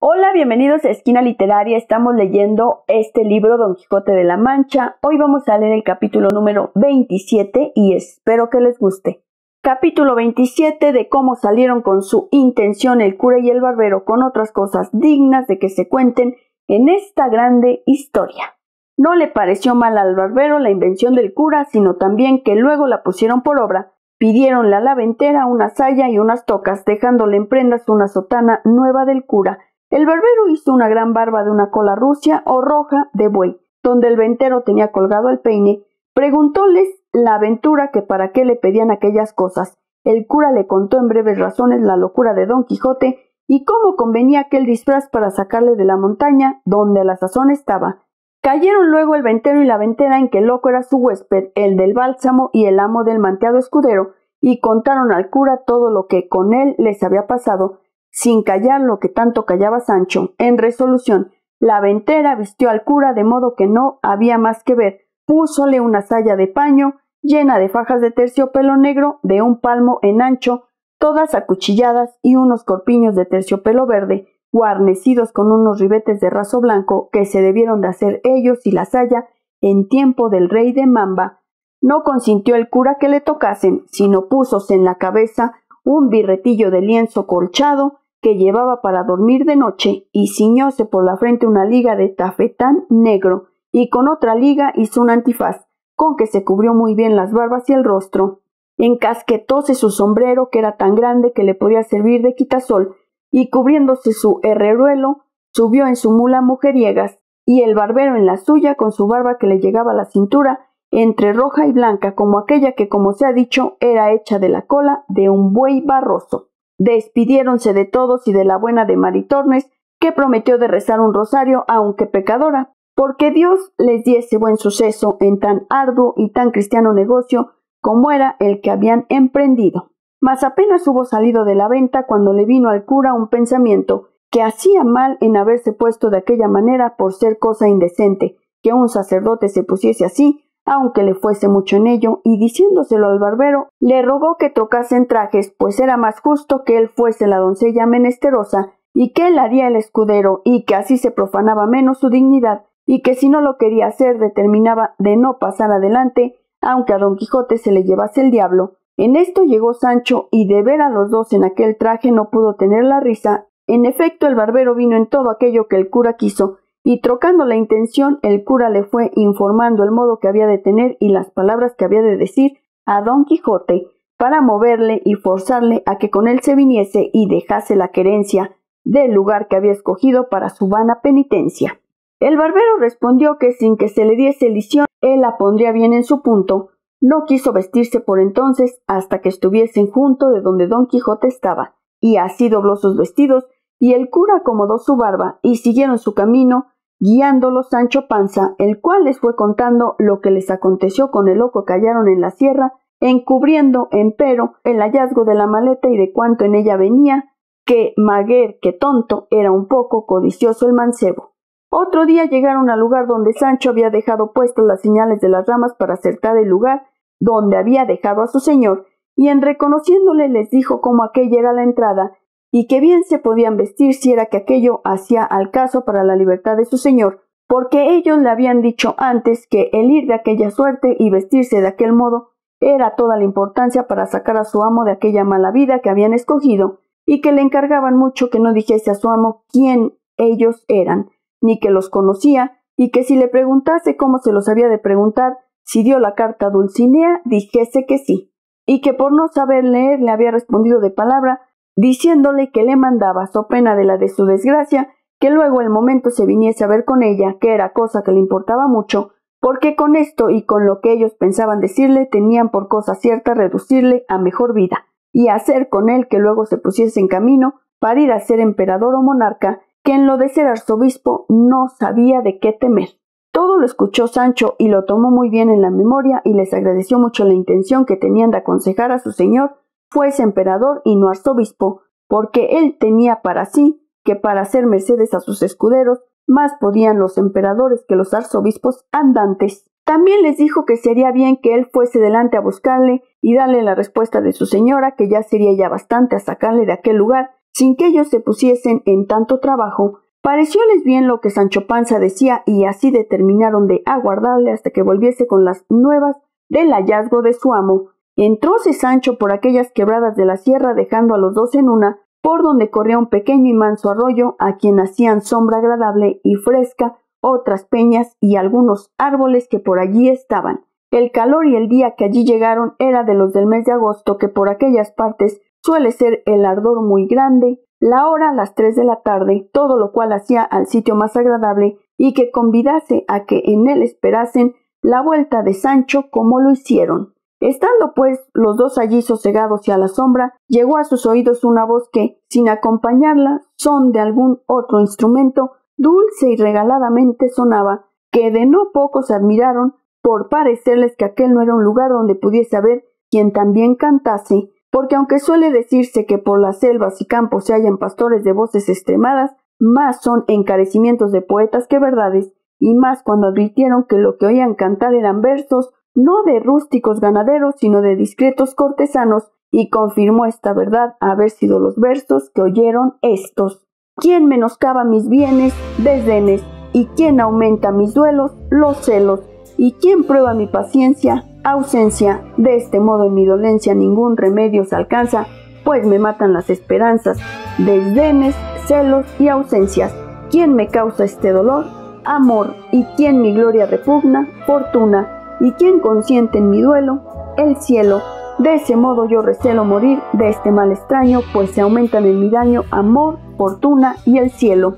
Hola, bienvenidos a Esquina Literaria. Estamos leyendo este libro, Don Quijote de la Mancha. Hoy vamos a leer el capítulo número 27 y espero que les guste. Capítulo 27 de cómo salieron con su intención el cura y el barbero con otras cosas dignas de que se cuenten en esta grande historia. No le pareció mal al barbero la invención del cura, sino también que luego la pusieron por obra. Pidieronle a la ventera una saya y unas tocas, dejándole en prendas una sotana nueva del cura. El barbero hizo una gran barba de una cola rucia o roja de buey, donde el ventero tenía colgado el peine. Preguntóles la aventura que para qué le pedían aquellas cosas. El cura le contó en breves razones la locura de Don Quijote y cómo convenía aquel disfraz para sacarle de la montaña donde a la sazón estaba. Cayeron luego el ventero y la ventera en que el loco era su huésped, el del bálsamo y el amo del manteado escudero, y contaron al cura todo lo que con él les había pasado, sin callar lo que tanto callaba Sancho. En resolución, la ventera vistió al cura de modo que no había más que ver. Púsole una saya de paño, llena de fajas de terciopelo negro, de un palmo en ancho, todas acuchilladas, y unos corpiños de terciopelo verde, guarnecidos con unos ribetes de raso blanco, que se debieron de hacer ellos y la saya en tiempo del rey de Mamba. No consintió el cura que le tocasen, sino púsose en la cabeza un birretillo de lienzo colchado, que llevaba para dormir de noche, y ciñóse por la frente una liga de tafetán negro, y con otra liga hizo un antifaz, con que se cubrió muy bien las barbas y el rostro. Encasquetóse su sombrero, que era tan grande que le podía servir de quitasol, y cubriéndose su herreruelo, subió en su mula mujeriegas, y el barbero en la suya, con su barba que le llegaba a la cintura, entre roja y blanca, como aquella que, como se ha dicho, era hecha de la cola de un buey barroso. Despidiéronse de todos y de la buena de Maritornes, que prometió de rezar un rosario, aunque pecadora, porque Dios les diese buen suceso en tan arduo y tan cristiano negocio como era el que habían emprendido. Mas apenas hubo salido de la venta cuando le vino al cura un pensamiento, que hacía mal en haberse puesto de aquella manera por ser cosa indecente, que un sacerdote se pusiese así, aunque le fuese mucho en ello, y diciéndoselo al barbero, le rogó que trocasen trajes, pues era más justo que él fuese la doncella menesterosa, y que él haría el escudero, y que así se profanaba menos su dignidad, y que si no lo quería hacer determinaba de no pasar adelante, aunque a Don Quijote se le llevase el diablo. En esto llegó Sancho, y de ver a los dos en aquel traje no pudo tener la risa. En efecto, el barbero vino en todo aquello que el cura quiso, y trocando la intención, el cura le fue informando el modo que había de tener y las palabras que había de decir a Don Quijote para moverle y forzarle a que con él se viniese y dejase la querencia del lugar que había escogido para su vana penitencia. El barbero respondió que sin que se le diese lición, él la pondría bien en su punto. No quiso vestirse por entonces hasta que estuviesen junto de donde Don Quijote estaba, y así dobló sus vestidos, y el cura acomodó su barba, y siguieron su camino, guiándolo Sancho Panza, el cual les fue contando lo que les aconteció con el loco que hallaron en la sierra, encubriendo, empero, el hallazgo de la maleta y de cuánto en ella venía, que maguer que tonto era un poco codicioso el mancebo. Otro día llegaron al lugar donde Sancho había dejado puestas las señales de las ramas para acertar el lugar donde había dejado a su señor, y en reconociéndole les dijo cómo aquella era la entrada, y que bien se podían vestir si era que aquello hacía al caso para la libertad de su señor, porque ellos le habían dicho antes que el ir de aquella suerte y vestirse de aquel modo era toda la importancia para sacar a su amo de aquella mala vida que habían escogido, y que le encargaban mucho que no dijese a su amo quién ellos eran, ni que los conocía, y que si le preguntase cómo se los había de preguntar, si dio la carta a Dulcinea, dijese que sí, y que por no saber leer le había respondido de palabra, diciéndole que le mandaba, so pena de la de su desgracia, que luego el momento se viniese a ver con ella, que era cosa que le importaba mucho, porque con esto y con lo que ellos pensaban decirle tenían por cosa cierta reducirle a mejor vida, y hacer con él que luego se pusiese en camino para ir a ser emperador o monarca, que en lo de ser arzobispo no sabía de qué temer. Todo lo escuchó Sancho y lo tomó muy bien en la memoria y les agradeció mucho la intención que tenían de aconsejar a su señor fuese emperador y no arzobispo, porque él tenía para sí que para hacer mercedes a sus escuderos más podían los emperadores que los arzobispos andantes. También les dijo que sería bien que él fuese delante a buscarle y darle la respuesta de su señora, que ya sería ya bastante a sacarle de aquel lugar, sin que ellos se pusiesen en tanto trabajo. Parecióles bien lo que Sancho Panza decía y así determinaron de aguardarle hasta que volviese con las nuevas del hallazgo de su amo. Entróse Sancho por aquellas quebradas de la sierra dejando a los dos en una, por donde corría un pequeño y manso arroyo a quien hacían sombra agradable y fresca otras peñas y algunos árboles que por allí estaban. El calor y el día que allí llegaron era de los del mes de agosto, que por aquellas partes suele ser el ardor muy grande, la hora las 3 de la tarde, todo lo cual hacía al sitio más agradable y que convidase a que en él esperasen la vuelta de Sancho como lo hicieron. Estando pues los dos allí sosegados y a la sombra, llegó a sus oídos una voz que, sin acompañarla son de algún otro instrumento, dulce y regaladamente sonaba, que de no pocos admiraron por parecerles que aquel no era un lugar donde pudiese haber quien también cantase, porque aunque suele decirse que por las selvas y campos se hallan pastores de voces extremadas, más son encarecimientos de poetas que verdades, y más cuando advirtieron que lo que oían cantar eran versos, no de rústicos ganaderos, sino de discretos cortesanos, y confirmó esta verdad haber sido los versos que oyeron estos. ¿Quién menoscaba mis bienes, desdenes? ¿Y quién aumenta mis duelos, los celos? ¿Y quién prueba mi paciencia, ausencia? De este modo en mi dolencia ningún remedio se alcanza, pues me matan las esperanzas, desdenes, celos y ausencias. ¿Quién me causa este dolor? Amor. ¿Y quién mi gloria repugna? Fortuna. ¿Y quién consiente en mi duelo? El cielo. De ese modo yo recelo morir de este mal extraño, pues se aumentan en mi daño amor, fortuna y el cielo.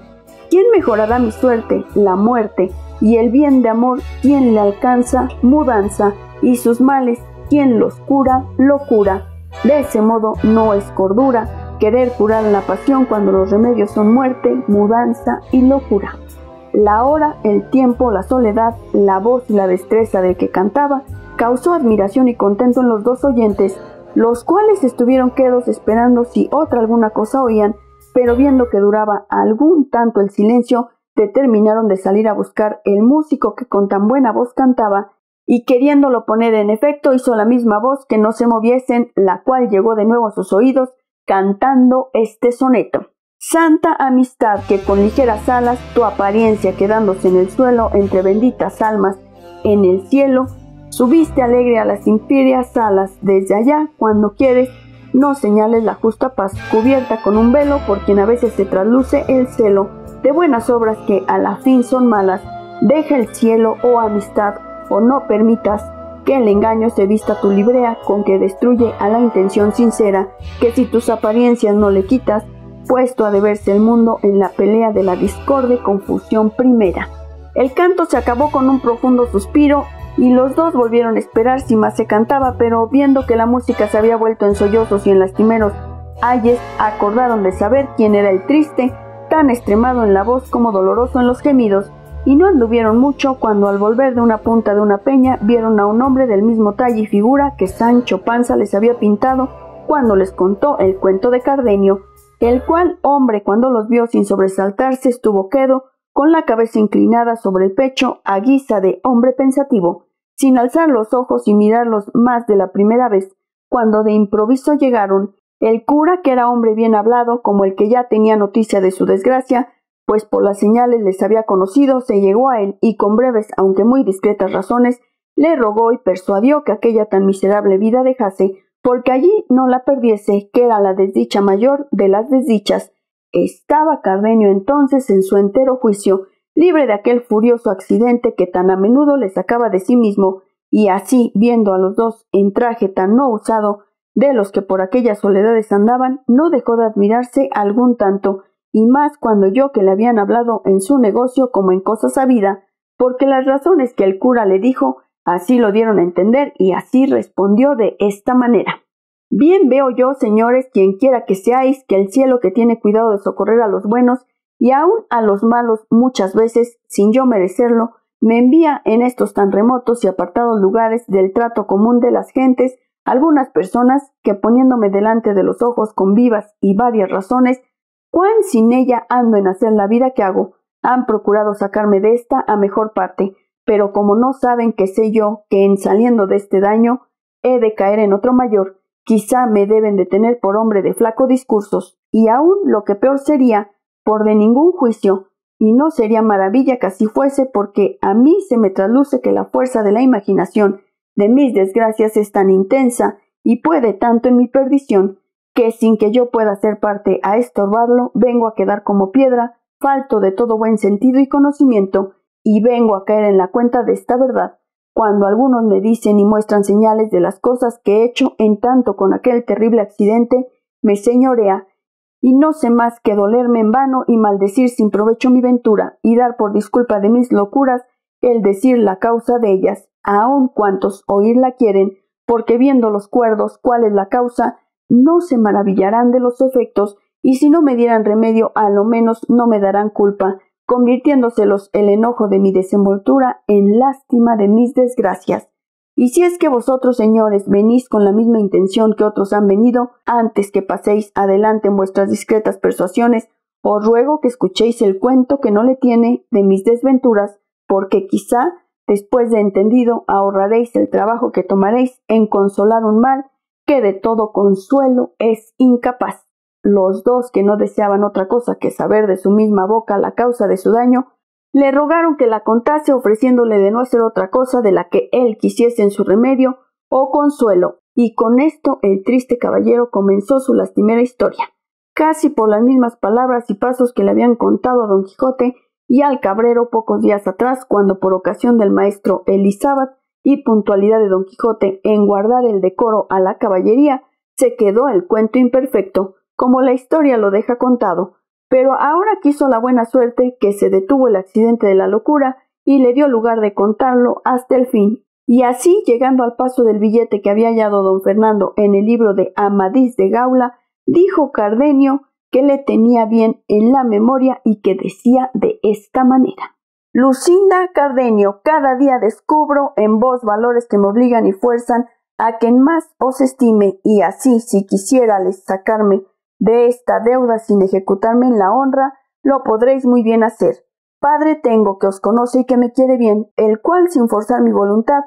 ¿Quién mejorará mi suerte? La muerte. Y el bien de amor, ¿quién le alcanza? Mudanza. Y sus males, ¿quién los cura? Locura. De ese modo no es cordura querer curar la pasión cuando los remedios son muerte, mudanza y locura. La hora, el tiempo, la soledad, la voz y la destreza del que cantaba causó admiración y contento en los dos oyentes, los cuales estuvieron quedos esperando si otra alguna cosa oían, pero viendo que duraba algún tanto el silencio, determinaron de salir a buscar el músico que con tan buena voz cantaba, y queriéndolo poner en efecto hizo la misma voz que no se moviesen, la cual llegó de nuevo a sus oídos, cantando este soneto. Santa amistad, que con ligeras alas tu apariencia quedándose en el suelo entre benditas almas en el cielo, subiste alegre a las imperias alas. Desde allá, cuando quieres, no señales la justa paz, cubierta con un velo por quien a veces se trasluce el celo de buenas obras que a la fin son malas. Deja el cielo, oh amistad, o no permitas que el engaño se vista tu librea con que destruye a la intención sincera, que si tus apariencias no le quitas, puesto ha de verse el mundo en la pelea de la discorde confusión primera. El canto se acabó con un profundo suspiro y los dos volvieron a esperar si más se cantaba, pero viendo que la música se había vuelto en sollozos y en lastimeros ayes, acordaron de saber quién era el triste, tan extremado en la voz como doloroso en los gemidos, y no anduvieron mucho cuando al volver de una punta de una peña vieron a un hombre del mismo talle y figura que Sancho Panza les había pintado cuando les contó el cuento de Cardenio, el cual hombre cuando los vio sin sobresaltarse estuvo quedo, con la cabeza inclinada sobre el pecho a guisa de hombre pensativo, sin alzar los ojos y mirarlos más de la primera vez, cuando de improviso llegaron el cura, que era hombre bien hablado, como el que ya tenía noticia de su desgracia, pues por las señales les había conocido, se llegó a él y con breves aunque muy discretas razones le rogó y persuadió que aquella tan miserable vida dejase, porque allí no la perdiese, que era la desdicha mayor de las desdichas. Estaba Cardenio entonces en su entero juicio, libre de aquel furioso accidente que tan a menudo le sacaba de sí mismo, y así, viendo a los dos en traje tan no usado de los que por aquellas soledades andaban, no dejó de admirarse algún tanto, y más cuando oyó que le habían hablado en su negocio como en cosa sabida, porque las razones que el cura le dijo así lo dieron a entender, y así respondió de esta manera. Bien veo yo, señores, quienquiera que seáis, que el cielo, que tiene cuidado de socorrer a los buenos y aun a los malos muchas veces, sin yo merecerlo, me envía en estos tan remotos y apartados lugares del trato común de las gentes algunas personas que, poniéndome delante de los ojos con vivas y varias razones, cuán sin ella ando en hacer la vida que hago, han procurado sacarme de esta a mejor parte, pero como no saben que sé yo que en saliendo de este daño he de caer en otro mayor, Quizá me deben de tener por hombre de flaco discursos, y aún lo que peor sería, por de ningún juicio, y no sería maravilla que así fuese, porque a mí se me trasluce que la fuerza de la imaginación de mis desgracias es tan intensa y puede tanto en mi perdición, que sin que yo pueda ser parte a estorbarlo, vengo a quedar como piedra, falto de todo buen sentido y conocimiento, y vengo a caer en la cuenta de esta verdad, cuando algunos me dicen y muestran señales de las cosas que he hecho, en tanto con aquel terrible accidente me señorea, y no sé más que dolerme en vano y maldecir sin provecho mi ventura, y dar por disculpa de mis locuras el decir la causa de ellas, aun cuantos oírla quieren, porque viendo los cuerdos cuál es la causa, no se maravillarán de los efectos, y si no me dieran remedio, a lo menos no me darán culpa, convirtiéndoselos el enojo de mi desenvoltura en lástima de mis desgracias. Y si es que vosotros, señores, venís con la misma intención que otros han venido, antes que paséis adelante en vuestras discretas persuasiones, os ruego que escuchéis el cuento que no le tiene de mis desventuras, porque quizá, después de entendido, ahorraréis el trabajo que tomaréis en consolar un mal que de todo consuelo es incapaz. Los dos, que no deseaban otra cosa que saber de su misma boca la causa de su daño, le rogaron que la contase, ofreciéndole de no hacer otra cosa de la que él quisiese en su remedio o consuelo, y con esto el triste caballero comenzó su lastimera historia, casi por las mismas palabras y pasos que le habían contado a don Quijote y al cabrero pocos días atrás, cuando por ocasión del maestro Elisábat y puntualidad de don Quijote en guardar el decoro a la caballería, se quedó el cuento imperfecto, como la historia lo deja contado. Pero ahora quiso la buena suerte que se detuvo el accidente de la locura y le dio lugar de contarlo hasta el fin. Y así, llegando al paso del billete que había hallado don Fernando en el libro de Amadís de Gaula, dijo Cardenio que le tenía bien en la memoria y que decía de esta manera: Lucinda, Cardenio, cada día descubro en vos valores que me obligan y fuerzan a que en más os estime, y así, si quisiérales sacarme de esta deuda sin ejecutarme en la honra, lo podréis muy bien hacer. Padre tengo que os conoce y que me quiere bien, el cual, sin forzar mi voluntad,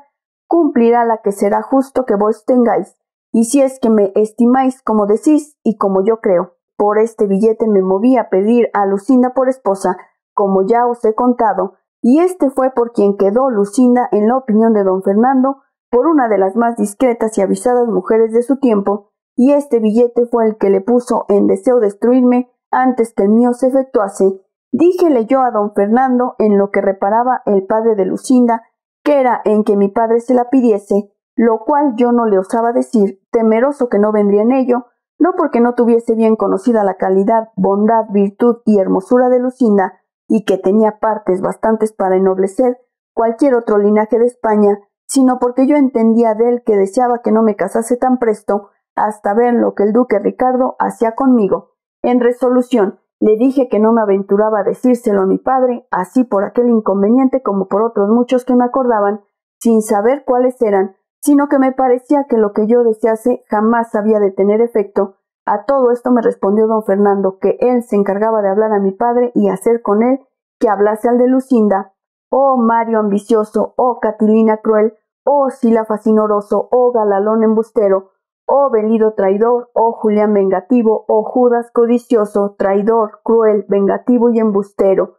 cumplirá la que será justo que vos tengáis, y si es que me estimáis como decís y como yo creo. Por este billete me moví a pedir a Lucinda por esposa, como ya os he contado, y este fue por quien quedó Lucinda en la opinión de don Fernando, por una de las más discretas y avisadas mujeres de su tiempo, y este billete fue el que le puso en deseo destruirme antes que el mío se efectuase. Díjele yo a don Fernando en lo que reparaba el padre de Lucinda, que era en que mi padre se la pidiese, lo cual yo no le osaba decir, temeroso que no vendría en ello, no porque no tuviese bien conocida la calidad, bondad, virtud y hermosura de Lucinda, y que tenía partes bastantes para ennoblecer cualquier otro linaje de España, sino porque yo entendía de él que deseaba que no me casase tan presto, hasta ver lo que el duque Ricardo hacía conmigo. En resolución, le dije que no me aventuraba a decírselo a mi padre, así por aquel inconveniente como por otros muchos que me acordaban, sin saber cuáles eran, sino que me parecía que lo que yo desease jamás había de tener efecto. A todo esto me respondió don Fernando que él se encargaba de hablar a mi padre y hacer con él que hablase al de Lucinda. Oh Mario ambicioso, oh Catilina cruel, oh Sila fascinoroso, oh Galalón embustero, oh Belido traidor, oh Julián vengativo, oh Judas codicioso, traidor, cruel, vengativo y embustero.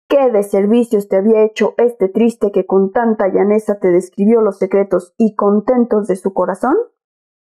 ¿Qué de servicios te había hecho este triste que con tanta llaneza te describió los secretos y contentos de su corazón?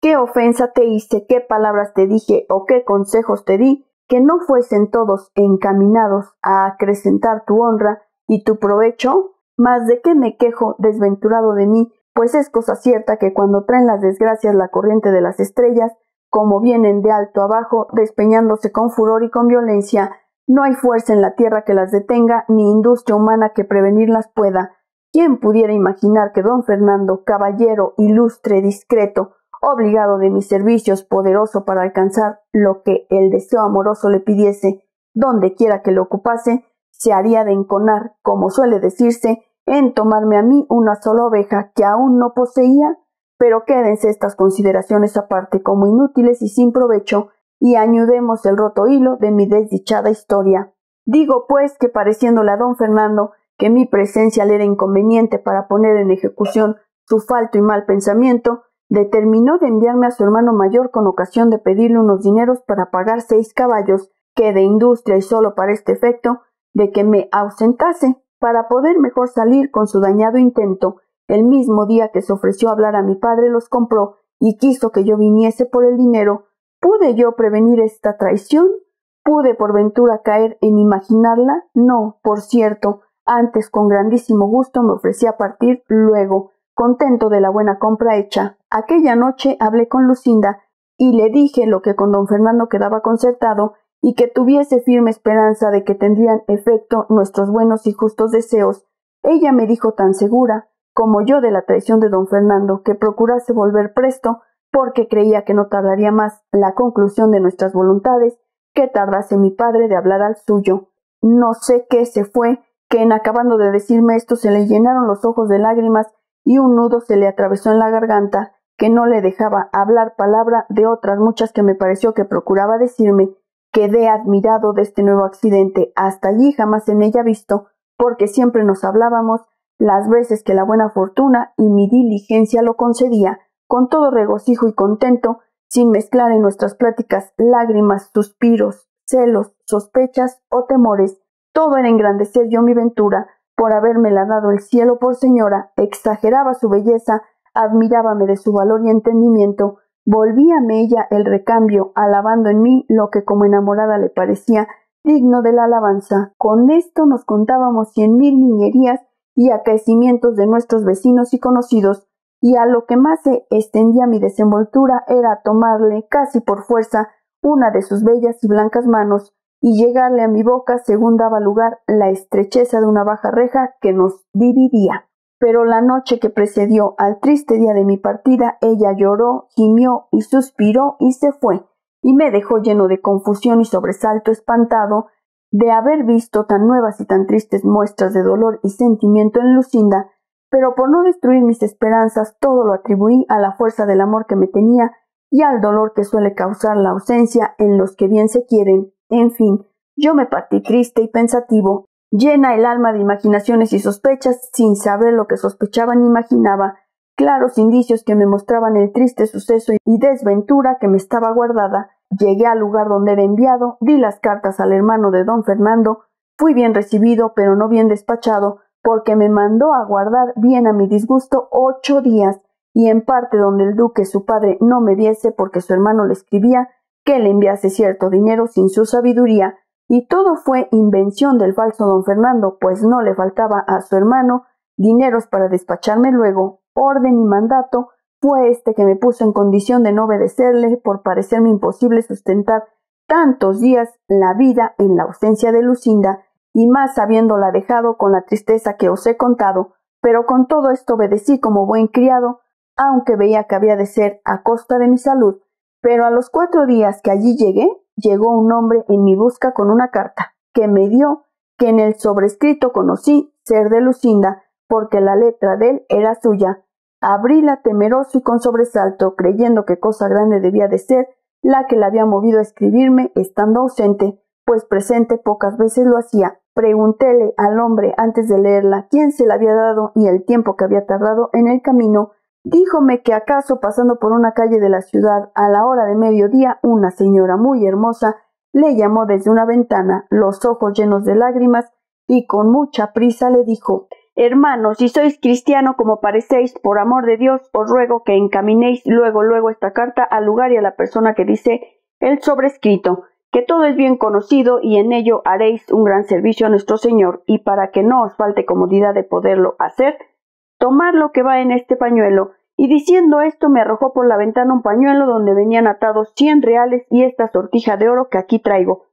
¿Qué ofensa te hice, qué palabras te dije o qué consejos te di, que no fuesen todos encaminados a acrecentar tu honra y tu provecho? Mas ¿de qué me quejo, desventurado de mí? Pues es cosa cierta que cuando traen las desgracias la corriente de las estrellas, como vienen de alto abajo, despeñándose con furor y con violencia, no hay fuerza en la tierra que las detenga, ni industria humana que prevenirlas pueda. ¿Quién pudiera imaginar que don Fernando, caballero, ilustre, discreto, obligado de mis servicios, poderoso para alcanzar lo que el deseo amoroso le pidiese, donde quiera que lo ocupase, se haría de enconar, como suele decirse, en tomarme a mí una sola oveja que aún no poseía? Pero quédense estas consideraciones aparte como inútiles y sin provecho, y añudemos el roto hilo de mi desdichada historia. Digo, pues, que pareciéndole a don Fernando que mi presencia le era inconveniente para poner en ejecución su falto y mal pensamiento, determinó de enviarme a su hermano mayor con ocasión de pedirle unos dineros para pagar 6 caballos, que de industria y solo para este efecto, de que me ausentase, para poder mejor salir con su dañado intento. El mismo día que se ofreció hablar a mi padre los compró y quiso que yo viniese por el dinero. ¿Pude yo prevenir esta traición? ¿Pude por ventura caer en imaginarla? No, por cierto, antes con grandísimo gusto me ofrecí a partir luego, contento de la buena compra hecha. Aquella noche hablé con Lucinda y le dije lo que con don Fernando quedaba concertado y que tuviese firme esperanza de que tendrían efecto nuestros buenos y justos deseos. Ella me dijo tan segura como yo de la traición de don Fernando que procurase volver presto, porque creía que no tardaría más la conclusión de nuestras voluntades que tardase mi padre de hablar al suyo. No sé qué se fue, que en acabando de decirme esto se le llenaron los ojos de lágrimas y un nudo se le atravesó en la garganta, que no le dejaba hablar palabra de otras muchas que me pareció que procuraba decirme. Quedé admirado de este nuevo accidente, hasta allí jamás en ella visto, porque siempre nos hablábamos las veces que la buena fortuna y mi diligencia lo concedía, con todo regocijo y contento, sin mezclar en nuestras pláticas lágrimas, suspiros, celos, sospechas o temores. Todo era engrandecer yo mi ventura, por habérmela dado el cielo por señora, exageraba su belleza, admirábame de su valor y entendimiento, volvíame ella el recambio, alabando en mí lo que como enamorada le parecía digno de la alabanza. Con esto nos contábamos 100,000 niñerías y acaecimientos de nuestros vecinos y conocidos, y a lo que más se extendía mi desenvoltura era tomarle casi por fuerza una de sus bellas y blancas manos y llegarle a mi boca según daba lugar la estrecheza de una baja reja que nos dividía. Pero la noche que precedió al triste día de mi partida, ella lloró, gimió y suspiró y se fue, y me dejó lleno de confusión y sobresalto, espantado de haber visto tan nuevas y tan tristes muestras de dolor y sentimiento en Lucinda, pero por no destruir mis esperanzas todo lo atribuí a la fuerza del amor que me tenía y al dolor que suele causar la ausencia en los que bien se quieren. En fin, yo me partí triste y pensativo, llena el alma de imaginaciones y sospechas, sin saber lo que sospechaba ni imaginaba, claros indicios que me mostraban el triste suceso y desventura que me estaba guardada. Llegué al lugar donde era enviado, di las cartas al hermano de don Fernando, fui bien recibido, pero no bien despachado, porque me mandó a guardar bien a mi disgusto 8 días, y en parte donde el duque su padre no me viese, porque su hermano le escribía que le enviase cierto dinero sin su sabiduría, y todo fue invención del falso don Fernando, pues no le faltaba a su hermano dineros para despacharme luego. Orden y mandato fue este que me puso en condición de no obedecerle, por parecerme imposible sustentar tantos días la vida en la ausencia de Lucinda, y más habiéndola dejado con la tristeza que os he contado, pero con todo esto obedecí como buen criado, aunque veía que había de ser a costa de mi salud. Pero a los 4 días que allí llegué, llegó un hombre en mi busca con una carta, que me dio, que en el sobrescrito conocí ser de Lucinda, porque la letra de él era suya. Abríla temeroso y con sobresalto, creyendo que cosa grande debía de ser la que la había movido a escribirme estando ausente, pues presente pocas veces lo hacía. Preguntéle al hombre antes de leerla quién se la había dado y el tiempo que había tardado en el camino. Díjome que acaso pasando por una calle de la ciudad a la hora de mediodía, una señora muy hermosa le llamó desde una ventana, los ojos llenos de lágrimas, y con mucha prisa le dijo: «Hermano, si sois cristiano como parecéis, por amor de Dios os ruego que encaminéis luego esta carta al lugar y a la persona que dice el sobrescrito, que todo es bien conocido y en ello haréis un gran servicio a nuestro Señor, y para que no os falte comodidad de poderlo hacer, tomad lo que va en este pañuelo». Y diciendo esto me arrojó por la ventana un pañuelo donde venían atados 100 reales y esta sortija de oro que aquí traigo,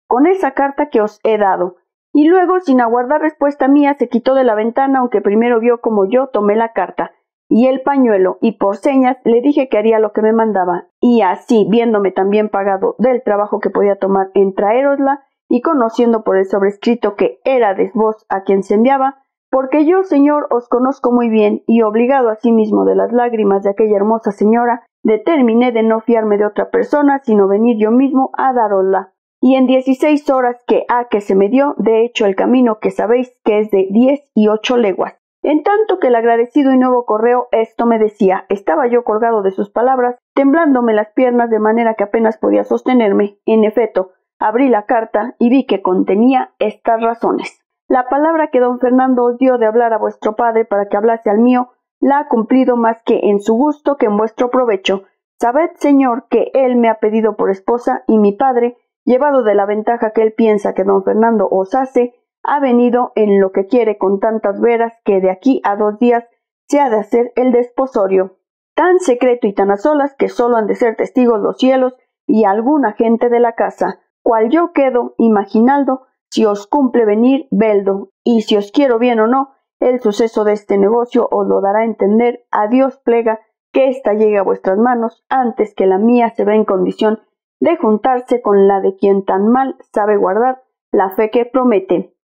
con esa carta que os he dado. Y luego, sin aguardar respuesta mía, se quitó de la ventana, aunque primero vio como yo tomé la carta y el pañuelo, y por señas le dije que haría lo que me mandaba. Y así, viéndome también pagado del trabajo que podía tomar en traérosla, y conociendo por el sobrescrito que érades vos a quien se enviaba, porque yo, señor, os conozco muy bien, y obligado asimismo de las lágrimas de aquella hermosa señora, determiné de no fiarme de otra persona, sino venir yo mismo a darosla. Y en 16 horas que se me dio, de hecho el camino que sabéis que es de 18 leguas. En tanto que el agradecido y nuevo correo esto me decía, estaba yo colgado de sus palabras, temblándome las piernas de manera que apenas podía sostenerme. En efecto, abrí la carta y vi que contenía estas razones. La palabra que don Fernando os dio de hablar a vuestro padre para que hablase al mío, la ha cumplido más que en su gusto que en vuestro provecho. Sabed, señor, que él me ha pedido por esposa, y mi padre, llevado de la ventaja que él piensa que don Fernando os hace, ha venido en lo que quiere con tantas veras que de aquí a 2 días se ha de hacer el desposorio, tan secreto y tan a solas que solo han de ser testigos los cielos y alguna gente de la casa, cual yo quedo imaginando si os cumple venir, veldo, y si os quiero bien o no, el suceso de este negocio os lo dará a entender. A Dios plega que ésta llegue a vuestras manos antes que la mía se vea en condición de juntarse con la de quien tan mal sabe guardar la fe que promete.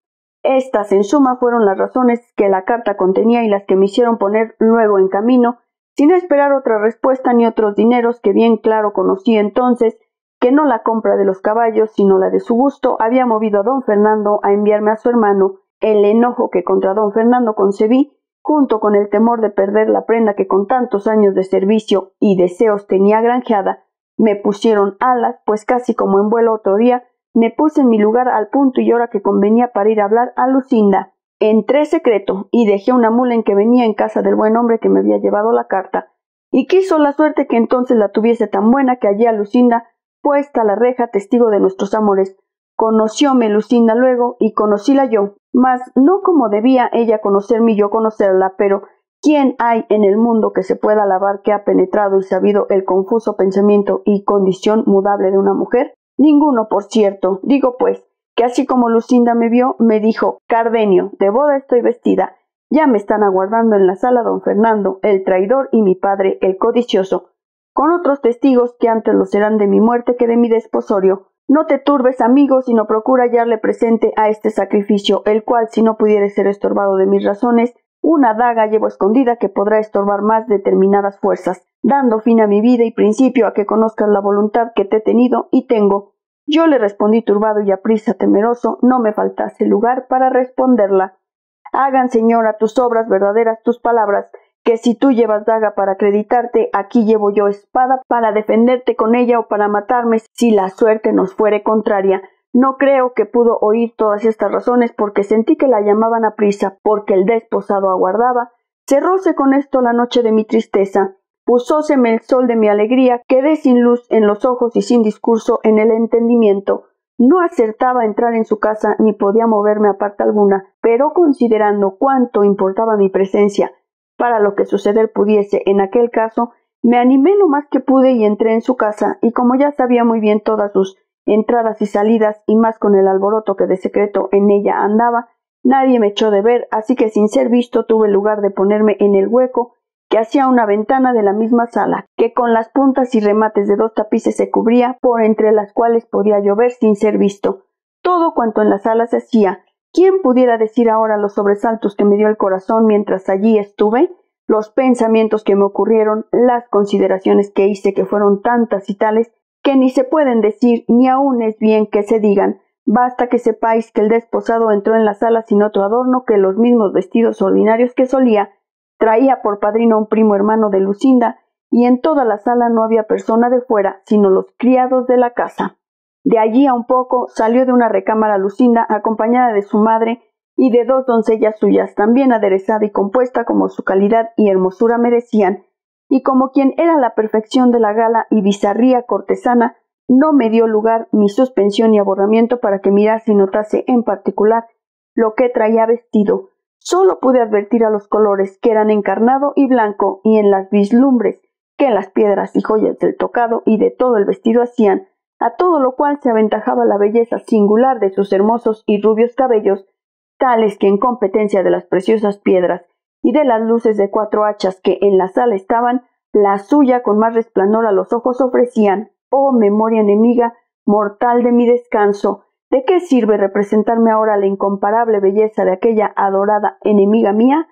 Estas, en suma, fueron las razones que la carta contenía y las que me hicieron poner luego en camino, sin esperar otra respuesta ni otros dineros, que bien claro conocí entonces que no la compra de los caballos, sino la de su gusto, había movido a don Fernando a enviarme a su hermano. El enojo que contra don Fernando concebí, junto con el temor de perder la prenda que con tantos años de servicio y deseos tenía granjeada, me pusieron alas, pues casi como en vuelo otro día, me puse en mi lugar al punto y hora que convenía para ir a hablar a Lucinda. Entré secreto y dejé una mula en que venía en casa del buen hombre que me había llevado la carta, y quiso la suerte que entonces la tuviese tan buena que hallé a Lucinda puesta a la reja, testigo de nuestros amores. Conocióme Lucinda luego y conocíla yo, mas no como debía ella conocerme y yo conocerla, pero ¿quién hay en el mundo que se pueda alabar que ha penetrado y sabido el confuso pensamiento y condición mudable de una mujer? Ninguno, por cierto. Digo pues, que así como Lucinda me vio, me dijo, Cardenio, de boda estoy vestida, ya me están aguardando en la sala don Fernando, el traidor, y mi padre, el codicioso, con otros testigos que antes lo serán de mi muerte que de mi desposorio. No te turbes, amigo, sino procura hallarle presente a este sacrificio, el cual, si no pudiere ser estorbado de mis razones, una daga llevo escondida que podrá estorbar más determinadas fuerzas, dando fin a mi vida y principio a que conozcas la voluntad que te he tenido y tengo. Yo le respondí turbado y aprisa temeroso, no me faltase lugar para responderla. Hagan, señora, tus obras verdaderas tus palabras, que si tú llevas daga para acreditarte, aquí llevo yo espada para defenderte con ella o para matarme si la suerte nos fuere contraria. No creo que pudo oír todas estas razones porque sentí que la llamaban a prisa, porque el desposado aguardaba. Cerróse con esto la noche de mi tristeza. Pusóseme el sol de mi alegría, quedé sin luz en los ojos y sin discurso en el entendimiento. No acertaba a entrar en su casa ni podía moverme a parte alguna, pero considerando cuánto importaba mi presencia para lo que suceder pudiese en aquel caso, me animé lo más que pude y entré en su casa, y como ya sabía muy bien todas sus entradas y salidas, y más con el alboroto que de secreto en ella andaba, nadie me echó de ver, así que sin ser visto tuve lugar de ponerme en el hueco que hacía una ventana de la misma sala, que con las puntas y remates de 2 tapices se cubría, por entre las cuales podía yo ver sin ser visto todo cuanto en la sala se hacía. ¿Quién pudiera decir ahora los sobresaltos que me dio el corazón mientras allí estuve? Los pensamientos que me ocurrieron, las consideraciones que hice, que fueron tantas y tales que ni se pueden decir ni aun es bien que se digan. Basta que sepáis que el desposado entró en la sala sin otro adorno que los mismos vestidos ordinarios que solía. Traía por padrino un primo hermano de Lucinda, y en toda la sala no había persona de fuera, sino los criados de la casa. De allí a un poco salió de una recámara Lucinda, acompañada de su madre y de 2 doncellas suyas, también aderezada y compuesta como su calidad y hermosura merecían, y como quien era la perfección de la gala y bizarría cortesana, no me dio lugar mi suspensión y aborramiento para que mirase y notase en particular lo que traía vestido. Solo pude advertir a los colores, que eran encarnado y blanco, y en las vislumbres que las piedras y joyas del tocado y de todo el vestido hacían, a todo lo cual se aventajaba la belleza singular de sus hermosos y rubios cabellos, tales que en competencia de las preciosas piedras y de las luces de 4 hachas que en la sala estaban, la suya con más resplandor a los ojos ofrecían. Oh memoria enemiga, mortal de mi descanso, ¿de qué sirve representarme ahora la incomparable belleza de aquella adorada enemiga mía?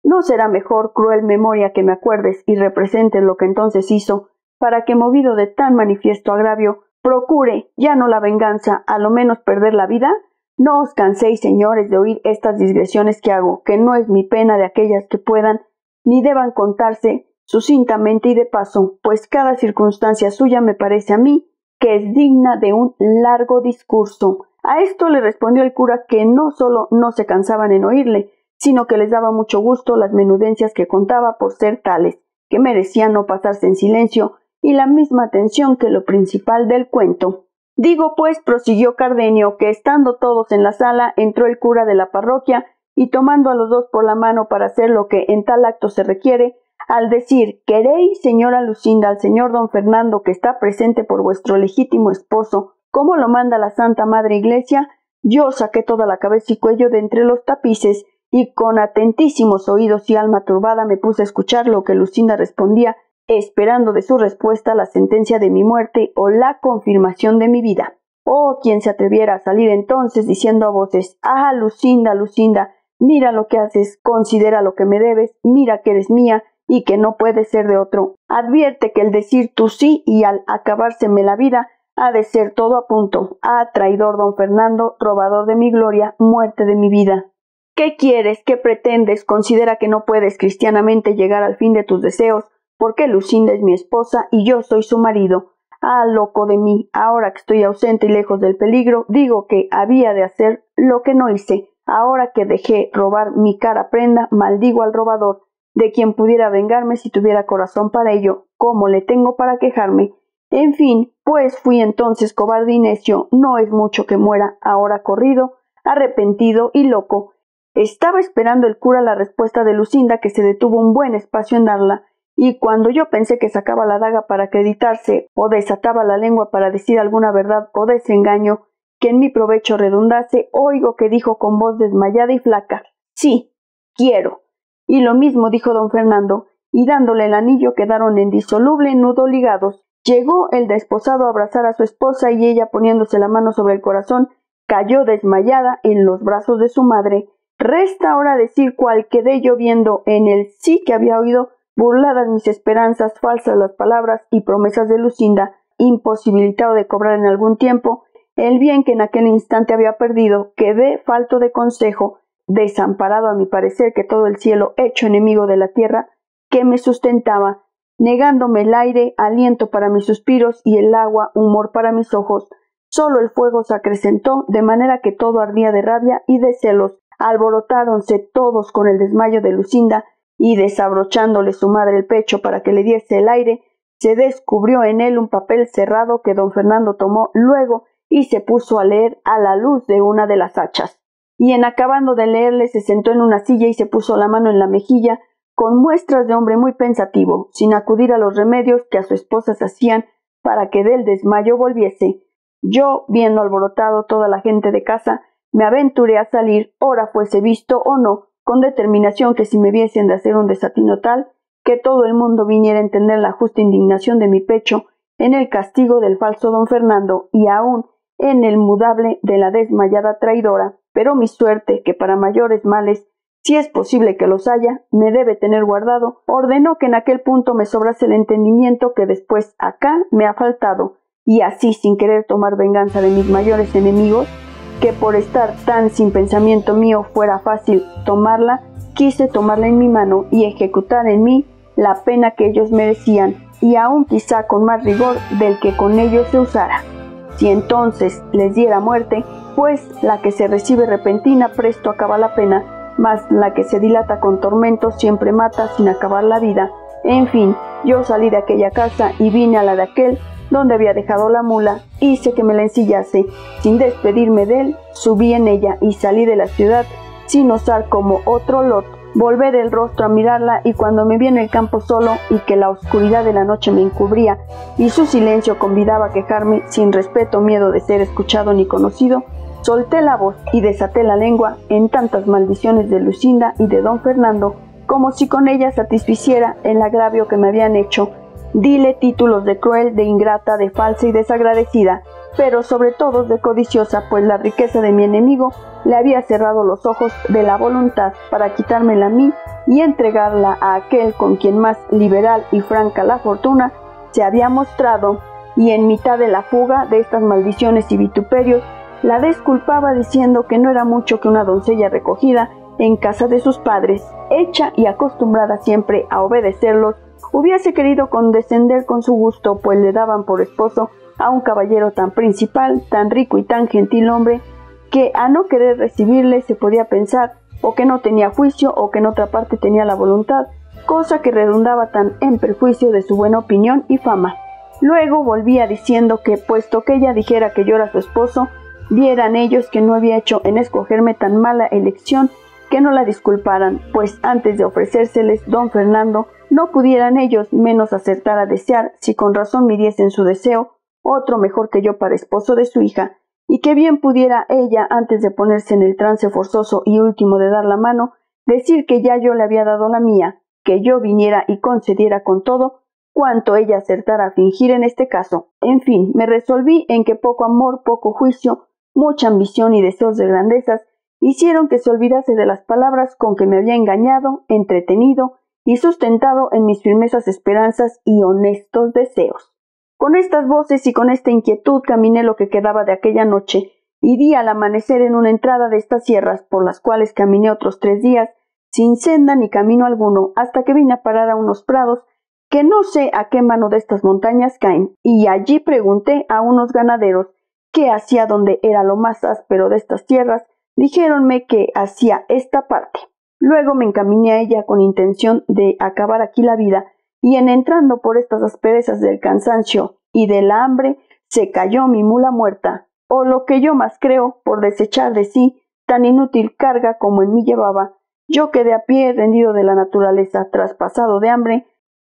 ¿No será mejor, cruel memoria, que me acuerdes y representes lo que entonces hizo, para que, movido de tan manifiesto agravio, procure, ya no la venganza, a lo menos perder la vida? No os canséis, señores, de oír estas digresiones que hago, que no es mi pena de aquellas que puedan ni deban contarse sucintamente y de paso, pues cada circunstancia suya me parece a mí que es digna de un largo discurso. A esto le respondió el cura que no solo no se cansaban en oírle, sino que les daba mucho gusto las menudencias que contaba por ser tales, que merecían no pasarse en silencio y la misma atención que lo principal del cuento. Digo pues, prosiguió Cardenio, que estando todos en la sala, entró el cura de la parroquia y tomando a los dos por la mano para hacer lo que en tal acto se requiere, al decir, ¿queréis, señora Lucinda, al señor don Fernando, que está presente por vuestro legítimo esposo, como lo manda la Santa Madre Iglesia? Yo saqué toda la cabeza y cuello de entre los tapices, y con atentísimos oídos y alma turbada me puse a escuchar lo que Lucinda respondía, esperando de su respuesta la sentencia de mi muerte o la confirmación de mi vida. Oh, quien se atreviera a salir entonces diciendo a voces, ¡ah, Lucinda, Lucinda! Mira lo que haces, considera lo que me debes, mira que eres mía y que no puedes ser de otro. Advierte que el decir tú sí y al acabárseme la vida ha de ser todo a punto. Ah, traidor don Fernando, robador de mi gloria, muerte de mi vida. ¿Qué quieres? ¿Qué pretendes? Considera que no puedes cristianamente llegar al fin de tus deseos, porque Lucinda es mi esposa y yo soy su marido. Ah, loco de mí, ahora que estoy ausente y lejos del peligro, digo que había de hacer lo que no hice. Ahora que dejé robar mi cara prenda, maldigo al robador, de quien pudiera vengarme si tuviera corazón para ello, ¿cómo le tengo para quejarme? En fin, pues fui entonces cobarde y necio, no es mucho que muera, ahora corrido, arrepentido y loco. Estaba esperando el cura la respuesta de Lucinda, que se detuvo un buen espacio en darla, y cuando yo pensé que sacaba la daga para acreditarse o desataba la lengua para decir alguna verdad o desengaño que en mi provecho redundase, oigo que dijo con voz desmayada y flaca, sí, quiero. Y lo mismo dijo don Fernando, y dándole el anillo quedaron en disoluble nudo ligados. Llegó el desposado a abrazar a su esposa y ella, poniéndose la mano sobre el corazón, cayó desmayada en los brazos de su madre. Resta ahora decir cuál quedé yo viendo en el sí que había oído, burladas mis esperanzas, falsas las palabras y promesas de Lucinda, imposibilitado de cobrar en algún tiempo el bien que en aquel instante había perdido, quedé falto de consejo, desamparado a mi parecer que todo el cielo hecho enemigo de la tierra que me sustentaba, negándome el aire, aliento para mis suspiros y el agua, humor para mis ojos. Solo el fuego se acrecentó, de manera que todo ardía de rabia y de celos. Alborotáronse todos con el desmayo de Lucinda, y desabrochándole su madre el pecho para que le diese el aire, se descubrió en él un papel cerrado que don Fernando tomó luego y se puso a leer a la luz de una de las hachas. Y en acabando de leerle se sentó en una silla y se puso la mano en la mejilla, con muestras de hombre muy pensativo, sin acudir a los remedios que a su esposa se hacían para que del desmayo volviese. Yo, viendo alborotado toda la gente de casa, me aventuré a salir, ora fuese visto o no, con determinación que si me viesen de hacer un desatino tal, que todo el mundo viniera a entender la justa indignación de mi pecho en el castigo del falso don Fernando y aún en el mudable de la desmayada traidora, pero mi suerte, que para mayores males, si es posible que los haya, me debe tener guardado, ordenó que en aquel punto me sobrase el entendimiento que después acá me ha faltado, y así sin querer tomar venganza de mis mayores enemigos, que por estar tan sin pensamiento mío fuera fácil tomarla, quise tomarla en mi mano y ejecutar en mí la pena que ellos merecían, y aún quizá con más rigor del que con ellos se usara. Si entonces les diera muerte, pues la que se recibe repentina presto acaba la pena, mas la que se dilata con tormentos siempre mata sin acabar la vida. En fin, yo salí de aquella casa y vine a la de aquel donde había dejado la mula, hice que me la ensillase, sin despedirme de él, subí en ella y salí de la ciudad sin osar como otro Lot volver el rostro a mirarla, y cuando me vi en el campo solo y que la oscuridad de la noche me encubría y su silencio convidaba a quejarme sin respeto o miedo de ser escuchado ni conocido, solté la voz y desaté la lengua en tantas maldiciones de Lucinda y de don Fernando, como si con ellas satisficiera el agravio que me habían hecho. Dile títulos de cruel, de ingrata, de falsa y desagradecida, pero sobre todo de codiciosa, pues la riqueza de mi enemigo le había cerrado los ojos de la voluntad para quitármela a mí y entregarla a aquel con quien más liberal y franca la fortuna se había mostrado. Y en mitad de la fuga de estas maldiciones y vituperios, La disculpaba diciendo que no era mucho que una doncella recogida en casa de sus padres, hecha y acostumbrada siempre a obedecerlos, hubiese querido condescender con su gusto, pues le daban por esposo a un caballero tan principal, tan rico y tan gentil hombre, que a no querer recibirle se podía pensar o que no tenía juicio o que en otra parte tenía la voluntad, cosa que redundaba tan en perjuicio de su buena opinión y fama. Luego volvía diciendo que, puesto que ella dijera que yo era su esposo, vieran ellos que no había hecho en escogerme tan mala elección, que no la disculparan, pues antes de ofrecérseles don Fernando, no pudieran ellos menos acertar a desear, si con razón midiesen su deseo, otro mejor que yo para esposo de su hija, y que bien pudiera ella, antes de ponerse en el trance forzoso y último de dar la mano, decir que ya yo le había dado la mía, que yo viniera y concediera con todo cuanto ella acertara a fingir en este caso. En fin, me resolví en que poco amor, poco juicio, mucha ambición y deseos de grandezas hicieron que se olvidase de las palabras con que me había engañado, entretenido y sustentado en mis firmezas esperanzas y honestos deseos. Con estas voces y con esta inquietud caminé lo que quedaba de aquella noche y di al amanecer en una entrada de estas sierras, por las cuales caminé otros 3 días, sin senda ni camino alguno, hasta que vine a parar a unos prados que no sé a qué mano de estas montañas caen, y allí pregunté a unos ganaderos qué hacía donde era lo más áspero de estas tierras. Dijéronme que hacia esta parte. Luego me encaminé a ella con intención de acabar aquí la vida, y en entrando por estas asperezas del cansancio y de la hambre, se cayó mi mula muerta, o lo que yo más creo, por desechar de sí tan inútil carga como en mí llevaba. Yo quedé a pie, rendido de la naturaleza, traspasado de hambre,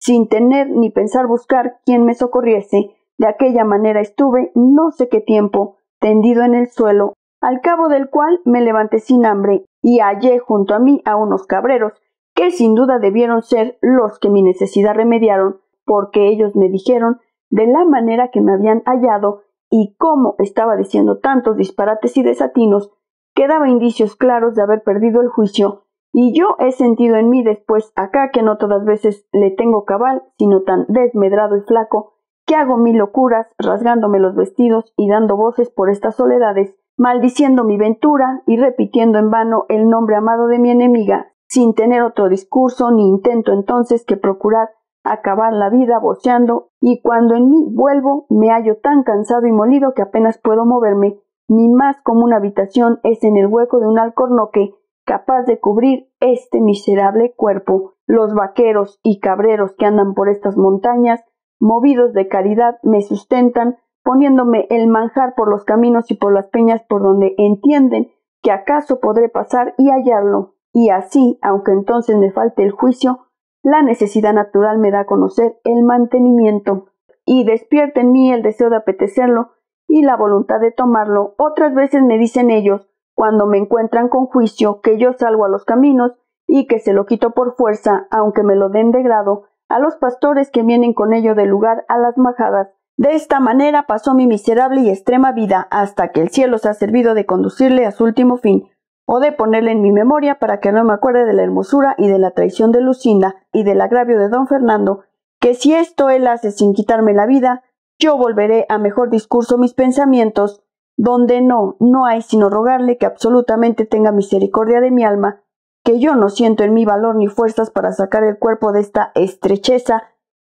sin tener ni pensar buscar quien me socorriese. De aquella manera estuve no sé qué tiempo, tendido en el suelo, al cabo del cual me levanté sin hambre y hallé junto a mí a unos cabreros, que sin duda debieron ser los que mi necesidad remediaron, porque ellos me dijeron de la manera que me habían hallado y cómo estaba diciendo tantos disparates y desatinos, que daba indicios claros de haber perdido el juicio, y yo he sentido en mí después acá que no todas veces le tengo cabal, sino tan desmedrado y flaco, que hago 1000 locuras, rasgándome los vestidos y dando voces por estas soledades, maldiciendo mi ventura y repitiendo en vano el nombre amado de mi enemiga, sin tener otro discurso ni intento entonces que procurar acabar la vida voceando, y cuando en mí vuelvo me hallo tan cansado y molido que apenas puedo moverme. Mi más común habitación es en el hueco de un alcornoque, capaz de cubrir este miserable cuerpo. Los vaqueros y cabreros que andan por estas montañas, movidos de caridad, me sustentan, poniéndome el manjar por los caminos y por las peñas por donde entienden que acaso podré pasar y hallarlo, y así, aunque entonces me falte el juicio, la necesidad natural me da a conocer el mantenimiento, y despierta en mí el deseo de apetecerlo y la voluntad de tomarlo. Otras veces me dicen ellos, cuando me encuentran con juicio, que yo salgo a los caminos y que se lo quito por fuerza, aunque me lo den de grado, a los pastores que vienen con ello del lugar a las majadas. De esta manera pasó mi miserable y extrema vida, hasta que el cielo se ha servido de conducirle a su último fin, o de ponerle en mi memoria para que no me acuerde de la hermosura y de la traición de Lucinda y del agravio de don Fernando, que si esto él hace sin quitarme la vida, yo volveré a mejor discurso mis pensamientos, donde no hay sino rogarle que absolutamente tenga misericordia de mi alma, que yo no siento en mí valor ni fuerzas para sacar el cuerpo de esta estrecheza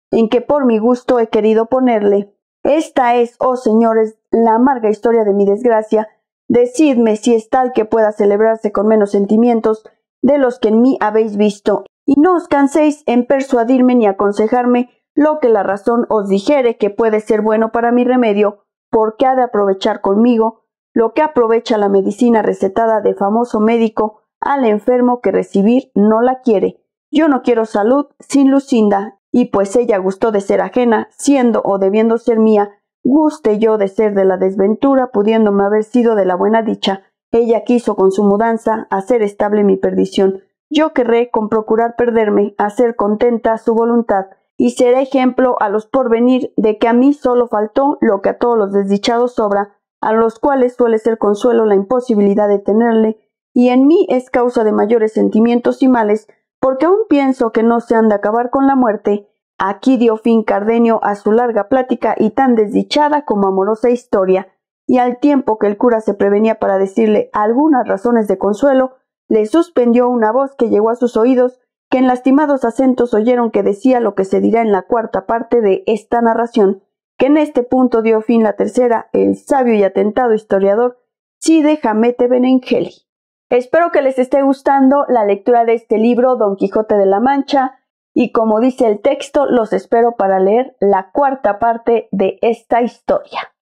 en que por mi gusto he querido ponerle. Esta es, oh señores, la amarga historia de mi desgracia. Decidme si es tal que pueda celebrarse con menos sentimientos de los que en mí habéis visto, y no os canséis en persuadirme ni aconsejarme lo que la razón os dijere que puede ser bueno para mi remedio, porque ha de aprovechar conmigo lo que aprovecha la medicina recetada de famoso médico al enfermo que recibir no la quiere. Yo no quiero salud sin Lucinda, y pues ella gustó de ser ajena, siendo o debiendo ser mía, guste yo de ser de la desventura, pudiéndome haber sido de la buena dicha. Ella quiso con su mudanza hacer estable mi perdición. Yo querré con procurar perderme, hacer contenta su voluntad, y seré ejemplo a los porvenir de que a mí solo faltó lo que a todos los desdichados sobra, a los cuales suele ser consuelo la imposibilidad de tenerle, y en mí es causa de mayores sentimientos y males, porque aún pienso que no se han de acabar con la muerte. Aquí dio fin Cardenio a su larga plática y tan desdichada como amorosa historia, y al tiempo que el cura se prevenía para decirle algunas razones de consuelo, le suspendió una voz que llegó a sus oídos, que en lastimados acentos oyeron que decía lo que se dirá en la cuarta parte de esta narración, que en este punto dio fin la tercera, el sabio y atentado historiador Cide Hamete Benengeli. Espero que les esté gustando la lectura de este libro, Don Quijote de la Mancha, y como dice el texto, los espero para leer la cuarta parte de esta historia.